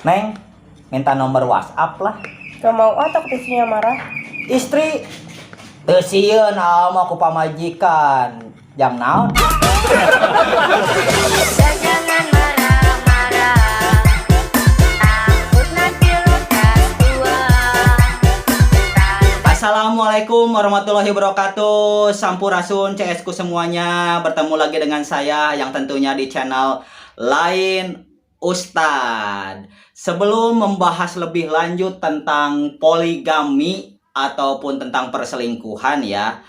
Neng, minta nomor WhatsApp lah. Gak mau atau isinya marah. Istri, teu sieun mau ku pamajikan. Jam naon? Jangan marah-marah, takut nanti lekas tua. Assalamualaikum warahmatullahi wabarakatuh. Sampurasun CS ku semuanya. Bertemu lagi dengan saya yang tentunya di channel lain Ustad. Sebelum membahas lebih lanjut tentang poligami ataupun tentang perselingkuhan ya,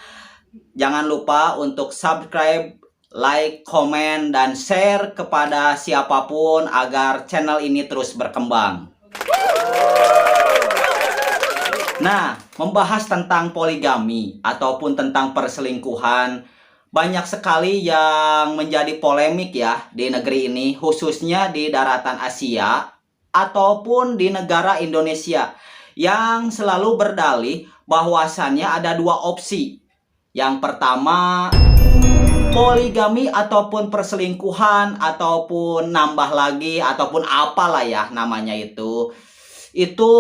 jangan lupa untuk subscribe, like, komen, dan share kepada siapapun agar channel ini terus berkembang. Nah, membahas tentang poligami ataupun tentang perselingkuhan, banyak sekali yang menjadi polemik ya di negeri ini, khususnya di daratan Asia ataupun di negara Indonesia, yang selalu berdalih bahwasannya ada dua opsi. Yang pertama, poligami ataupun perselingkuhan ataupun nambah lagi ataupun apalah ya namanya itu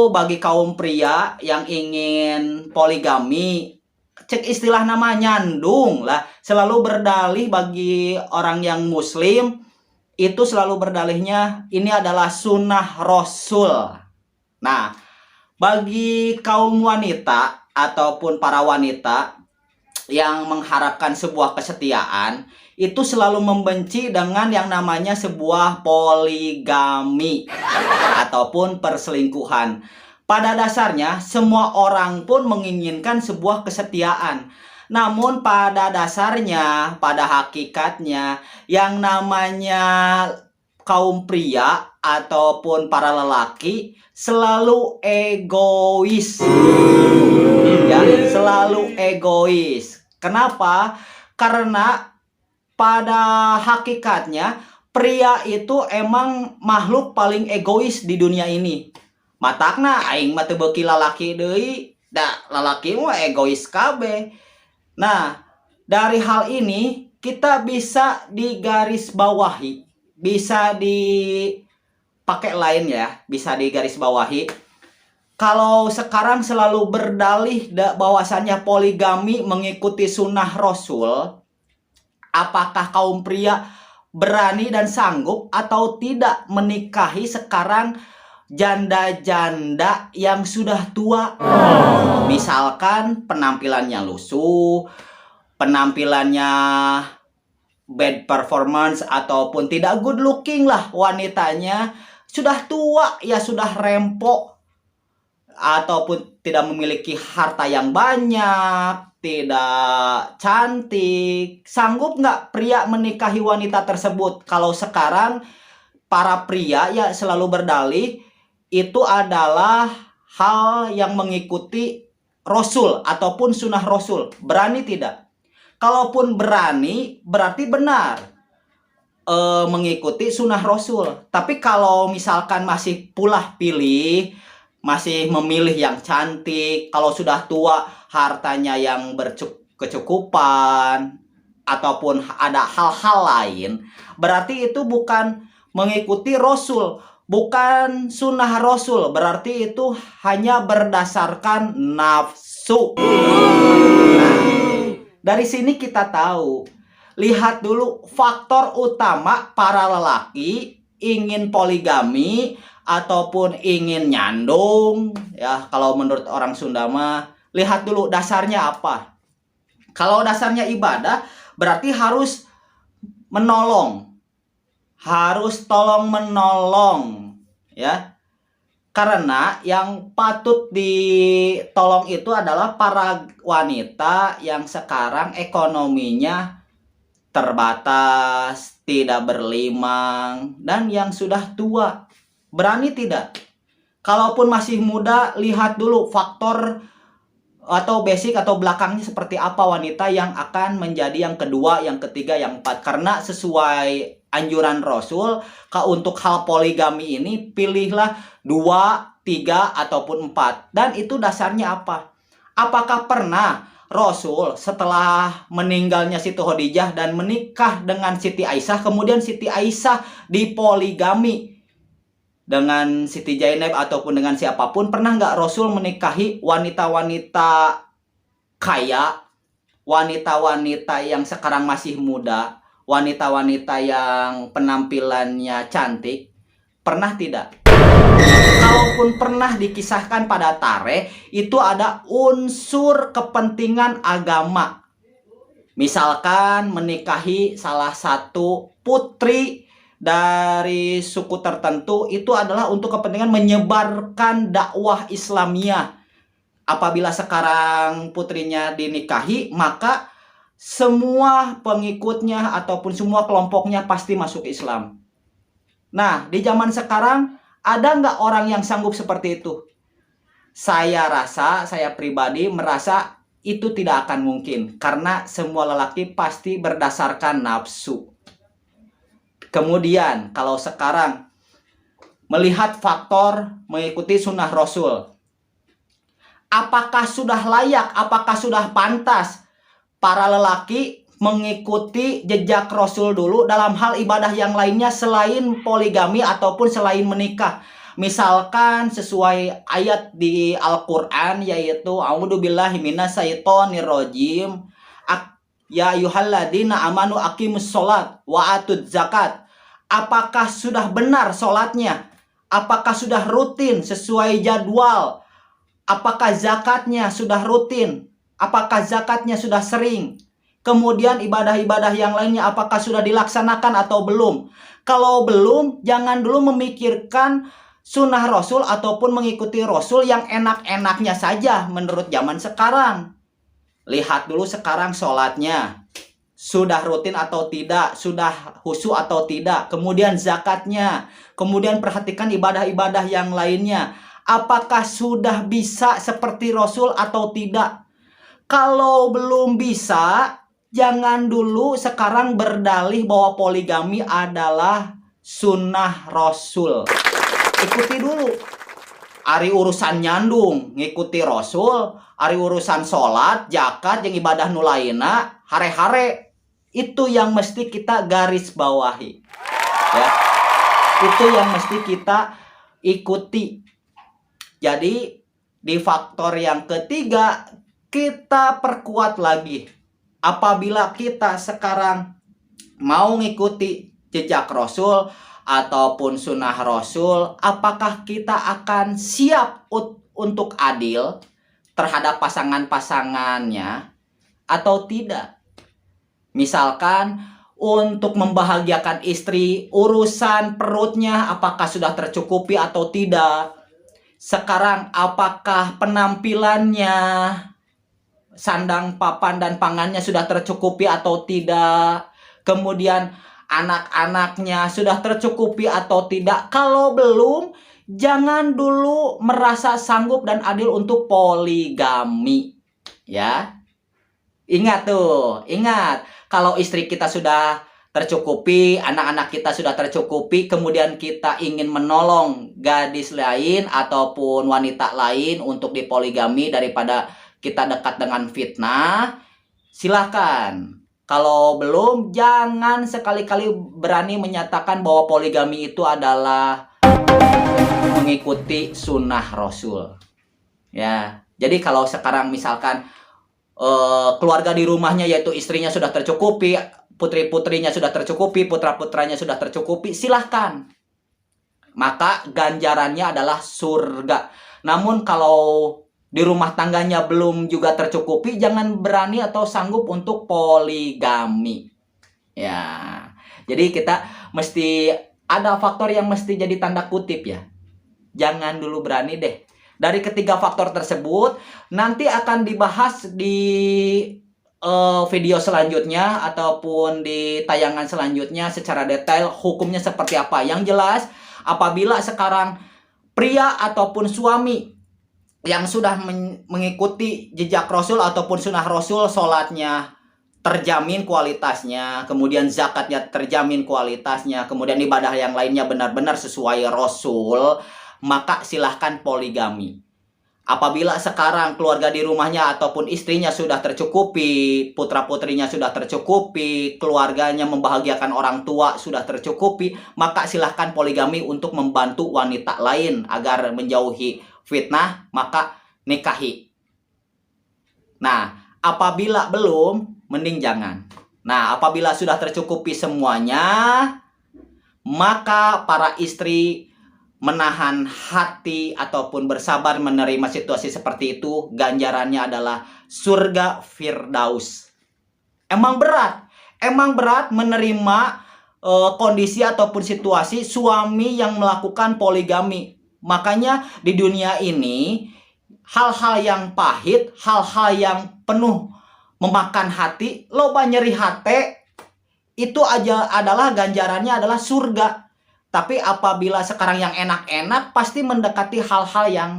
bagi kaum pria yang ingin poligami, cek istilah nama nyandung lah, selalu berdalih bagi orang yang muslim itu selalu berdalihnya ini adalah sunnah Rasul. Nah, bagi kaum wanita ataupun para wanita yang mengharapkan sebuah kesetiaan, itu selalu membenci dengan yang namanya sebuah poligami ataupun perselingkuhan. Pada dasarnya semua orang pun menginginkan sebuah kesetiaan. Namun pada dasarnya, pada hakikatnya, yang namanya kaum pria ataupun para lelaki selalu egois. Ya, selalu egois. Kenapa? Karena pada hakikatnya pria itu emang makhluk paling egois di dunia ini. Matakna aing mah teu beuki lalaki deui, da lalaki mah egois kabeh. Nah, dari hal ini kita bisa digarisbawahi, bisa dipakai lain ya, bisa digarisbawahi. Kalau sekarang selalu berdalih bahwasannya poligami mengikuti sunnah Rasul, apakah kaum pria berani dan sanggup atau tidak menikahi sekarang janda-janda yang sudah tua? Misalkan penampilannya lusuh, penampilannya bad performance ataupun tidak good looking lah wanitanya, sudah tua ya, sudah rempok, ataupun tidak memiliki harta yang banyak, tidak cantik. Sanggup nggak pria menikahi wanita tersebut? Kalau sekarang para pria ya selalu berdalih itu adalah hal yang mengikuti Rasul ataupun sunnah Rasul. Berani tidak? Kalaupun berani berarti benar mengikuti sunnah Rasul. Tapi kalau misalkan masih pulah pilih, masih memilih yang cantik, kalau sudah tua hartanya yang berkecukupan ataupun ada hal-hal lain, berarti itu bukan mengikuti Rasul, bukan sunnah Rasul, berarti itu hanya berdasarkan nafsu. Nah, dari sini kita tahu, lihat dulu faktor utama para lelaki ingin poligami ataupun ingin nyandung ya, kalau menurut orang Sunda mah lihat dulu dasarnya apa. Kalau dasarnya ibadah berarti harus menolong, harus tolong menolong ya, karena yang patut ditolong itu adalah para wanita yang sekarang ekonominya terbatas, tidak berlimang, dan yang sudah tua. Berani tidak? Kalaupun masih muda, lihat dulu faktor atau basic atau belakangnya seperti apa wanita yang akan menjadi yang kedua, yang ketiga, yang empat. Karena sesuai anjuran Rasul, untuk hal poligami ini pilihlah 2, 3, ataupun 4. Dan itu dasarnya apa? Apakah pernah Rasul setelah meninggalnya Siti Khadijah dan menikah dengan Siti Aisyah, kemudian Siti Aisyah dipoligami? dengan Siti Zainab ataupun dengan siapapun, pernah nggak Rasul menikahi wanita-wanita kaya, wanita-wanita yang sekarang masih muda, wanita-wanita yang penampilannya cantik? Pernah tidak? Kalaupun pernah dikisahkan pada tareh, itu ada unsur kepentingan agama. Misalkan menikahi salah satu putri dari suku tertentu, itu adalah untuk kepentingan menyebarkan dakwah Islamiyah. Apabila sekarang putrinya dinikahi, maka semua pengikutnya ataupun semua kelompoknya pasti masuk Islam. Nah, di zaman sekarang ada nggak orang yang sanggup seperti itu? Saya rasa, saya pribadi merasa itu tidak akan mungkin. Karena semua lelaki pasti berdasarkan nafsu. Kemudian, kalau sekarang melihat faktor mengikuti sunnah Rasul, apakah sudah layak, apakah sudah pantas para lelaki mengikuti jejak Rasul dulu dalam hal ibadah yang lainnya selain poligami ataupun selain menikah? Misalkan sesuai ayat di Al-Quran, yaitu a'udzubillahi minasyaitonirrajim, ya ayyuhalladzina amanu aqimus sholat wa atuz zakat. Apakah sudah benar sholatnya? Apakah sudah rutin sesuai jadwal? Apakah zakatnya sudah rutin? Apakah zakatnya sudah sering? Kemudian ibadah-ibadah yang lainnya apakah sudah dilaksanakan atau belum? Kalau belum, jangan dulu memikirkan sunnah Rasul ataupun mengikuti Rasul yang enak-enaknya saja menurut zaman sekarang. Lihat dulu sekarang sholatnya. Sudah rutin atau tidak? Sudah khusyuk atau tidak? Kemudian zakatnya. Kemudian perhatikan ibadah-ibadah yang lainnya. Apakah sudah bisa seperti Rasul atau tidak? Kalau belum bisa, jangan dulu sekarang berdalih bahwa poligami adalah sunnah Rasul. Ikuti dulu. Ari urusan nyandung, ngikuti Rasul. Ari urusan sholat, zakat, yang ibadah nulaina, hare-hare. Itu yang mesti kita garis bawahi. Ya. Itu yang mesti kita ikuti. Jadi, di faktor yang ketiga, kita perkuat lagi. Apabila kita sekarang mau ngikuti jejak Rasul ataupun sunnah Rasul, apakah kita akan siap untuk adil terhadap pasangan-pasangannya atau tidak? Misalkan untuk membahagiakan istri, urusan perutnya apakah sudah tercukupi atau tidak? Sekarang apakah penampilannya, sandang, papan, dan pangannya sudah tercukupi atau tidak? Kemudian anak-anaknya sudah tercukupi atau tidak? Kalau belum, jangan dulu merasa sanggup dan adil untuk poligami. Ya. Ingat tuh, ingat. Kalau istri kita sudah tercukupi, anak-anak kita sudah tercukupi, kemudian kita ingin menolong gadis lain ataupun wanita lain untuk dipoligami daripada kita dekat dengan fitnah, silakan. Kalau belum, jangan sekali-kali berani menyatakan bahwa poligami itu adalah mengikuti sunnah Rasul. Ya, jadi kalau sekarang misalkan keluarga di rumahnya yaitu istrinya sudah tercukupi, putri-putrinya sudah tercukupi, putra-putranya sudah tercukupi, silahkan. Maka ganjarannya adalah surga. Namun kalau di rumah tangganya belum juga tercukupi, jangan berani atau sanggup untuk poligami. Ya, jadi kita mesti ada faktor yang mesti jadi tanda kutip ya. Jangan dulu berani deh. Dari ketiga faktor tersebut, nanti akan dibahas di video selanjutnya ataupun di tayangan selanjutnya secara detail hukumnya seperti apa. Yang jelas, apabila sekarang pria ataupun suami yang sudah mengikuti jejak Rasul ataupun sunnah Rasul, sholatnya terjamin kualitasnya, kemudian zakatnya terjamin kualitasnya, kemudian ibadah yang lainnya benar-benar sesuai Rasul, maka silahkan poligami. Apabila sekarang keluarga di rumahnya ataupun istrinya sudah tercukupi, putra-putrinya sudah tercukupi, keluarganya membahagiakan orang tua sudah tercukupi, maka silahkan poligami untuk membantu wanita lain agar menjauhi fitnah, maka nikahi. Nah, apabila belum, mending jangan. Nah, apabila sudah tercukupi semuanya, maka para istri menahan hati ataupun bersabar menerima situasi seperti itu, ganjarannya adalah surga Firdaus. Emang berat menerima kondisi ataupun situasi suami yang melakukan poligami. Makanya di dunia ini hal-hal yang pahit, hal-hal yang penuh memakan hati, loba nyeri hati, itu aja adalah ganjarannya adalah surga. Tapi apabila sekarang yang enak-enak, pasti mendekati hal-hal yang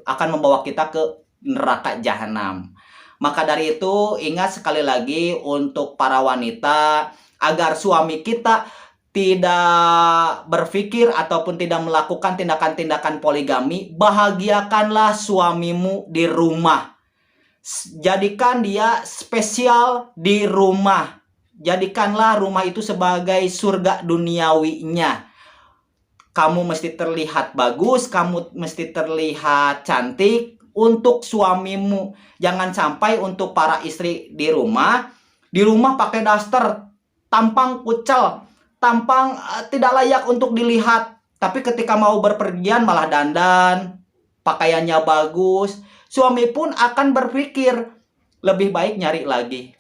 akan membawa kita ke neraka jahanam. Maka dari itu, ingat sekali lagi untuk para wanita, agar suami kita tidak berpikir ataupun tidak melakukan tindakan-tindakan poligami, bahagiakanlah suamimu di rumah. Jadikan dia spesial di rumah. Jadikanlah rumah itu sebagai surga duniawinya. Kamu mesti terlihat bagus, kamu mesti terlihat cantik untuk suamimu. Jangan sampai untuk para istri di rumah pakai daster, tampang kucel, tampang tidak layak untuk dilihat. Tapi ketika mau berpergian malah dandan, pakaiannya bagus. Suami pun akan berpikir lebih baik nyari lagi.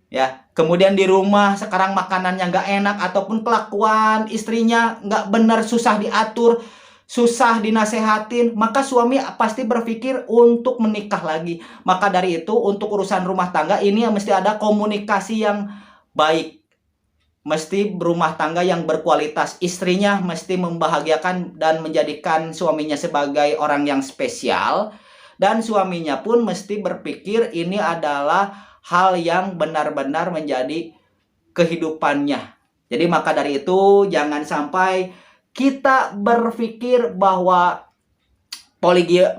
Ya, kemudian di rumah sekarang makanannya nggak enak ataupun kelakuan istrinya nggak benar, susah diatur, susah dinasehatin, maka suami pasti berpikir untuk menikah lagi. Maka dari itu untuk urusan rumah tangga ini mesti ada komunikasi yang baik, mesti berumah tangga yang berkualitas, istrinya mesti membahagiakan dan menjadikan suaminya sebagai orang yang spesial, dan suaminya pun mesti berpikir ini adalah hal yang benar-benar menjadi kehidupannya. Jadi maka dari itu jangan sampai kita berpikir bahwa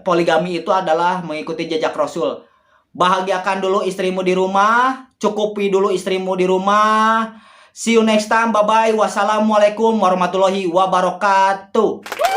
poligami itu adalah mengikuti jejak Rasul. Bahagiakan dulu istrimu di rumah, cukupi dulu istrimu di rumah. See you next time. Bye-bye. Wassalamualaikum warahmatullahi wabarakatuh.